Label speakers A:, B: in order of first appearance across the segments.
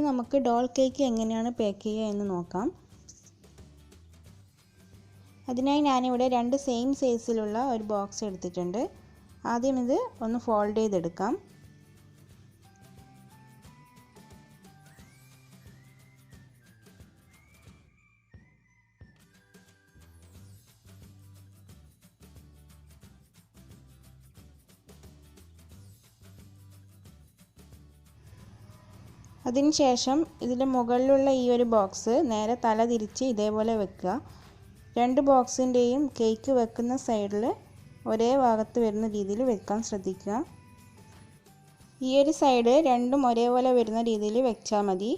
A: നമുക്ക് doll cake എങ്ങനെയാണ് pack ചെയ്യുക എന്ന് നോക്കാം. അതിനായി ഞാനിവിടെ 2 സെയിം സൈസിലുള്ള ഒരു ബോക്സ് എടുത്തിട്ടുണ്ട്. ആദ്യം ഇത് ഒന്ന് ഫോൾഡ് ചെയ്തെടുക്കാം. അതിനുശേഷം ഇതിൻ്റെ മുകളിലുള്ള ഈ ഒരു ബോക്സ് നേരെ തല തിരിച്ച് ഇതേപോലെ വെക്കുക. 2 ബോക്സിൻ്റെയും കേക്ക് വെക്കുന്ന സൈഡിൽ ഒരേ ഭാഗത്ത് വരുന്ന രീതിയിൽ വെക്കാൻ ശ്രദ്ധിക്കുക. ഈ ഒരു സൈഡ് രണ്ടും ഒരേപോലെ വരുന്ന രീതിയിൽ വെച്ചാൽ മതി.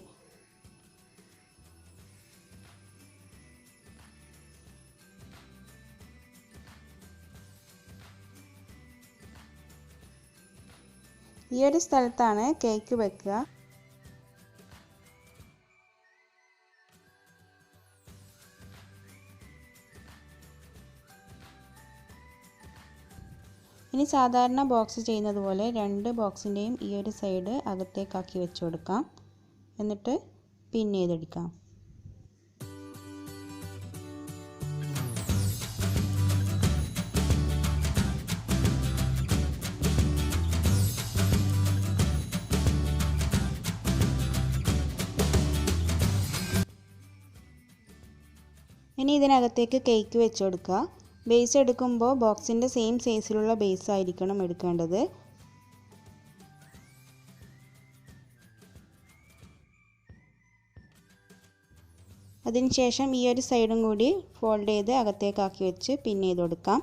A: ഈ ഒരു സ്ഥലത്താണ് കേക്ക് വെക്കുക. ഇനി സാധാരണ ബോക്സ് ചെയ്യുന്നത് പോലെ 2 ബോക്സിൻ്റെയും ഈ ഒരു സൈഡ് അകത്തേക്കാക്കി വെച്ച് കൊടുക്കാം. എന്നിട്ട് പിൻ ചെയ്തെടുക്കാം. ഇനി ഇതിനകത്തേക്ക് കേക്ക് വെച്ച് കൊടുക്കുക. ബേസ് എടുക്കുമ്പോൾ ബോക്സിൻ്റെ സെയിം സൈസിലുള്ള ബേസ് ആയിരിക്കണം എടുക്കേണ്ടത്. അതിനുശേഷം ഈ ഒരു സൈഡും കൂടി ഫോൾഡ് ചെയ്ത് അകത്തേക്കാക്കി വെച്ച് പിൻ ചെയ്ത് കൊടുക്കാം.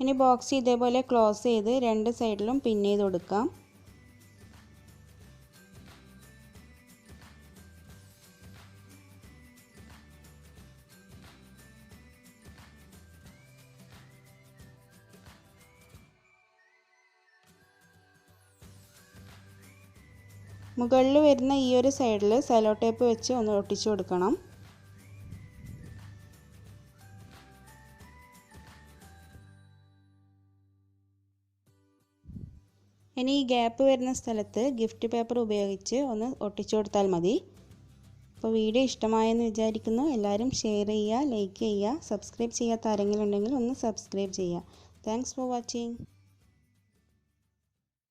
A: ഇനി ബോക്സ് ഇതേപോലെ ക്ലോസ് ചെയ്ത് 2 സൈഡിലും പിൻ ചെയ്ത് കൊടുക്കാം. മുകളിൽ വരുന്ന ഈ ഒരു സൈഡിൽ സെല്ലോ ടേപ്പ് വെച്ച് ഒന്ന് ഒട്ടിച്ചു കൊടുക്കണം. ഇനി ഈ ഗ്യാപ്പ് വരുന്ന സ്ഥലത്ത് ഗിഫ്റ്റ് പേപ്പർ ഉപയോഗിച്ച് ഒന്ന് ഒട്ടിച്ചു കൊടുത്താൽ മതി. അപ്പോൾ വീഡിയോ ഇഷ്ടമായെന്ന് വിചാരിക്കുന്നു. എല്ലാവരും ഷെയർ ചെയ്യുക, ലൈക്ക് ചെയ്യുക, സബ്സ്ക്രൈബ് ചെയ്യാത്ത ആരെങ്കിലും ഉണ്ടെങ്കിൽ ഒന്ന് സബ്സ്ക്രൈബ് ചെയ്യുക. Thanks for watching.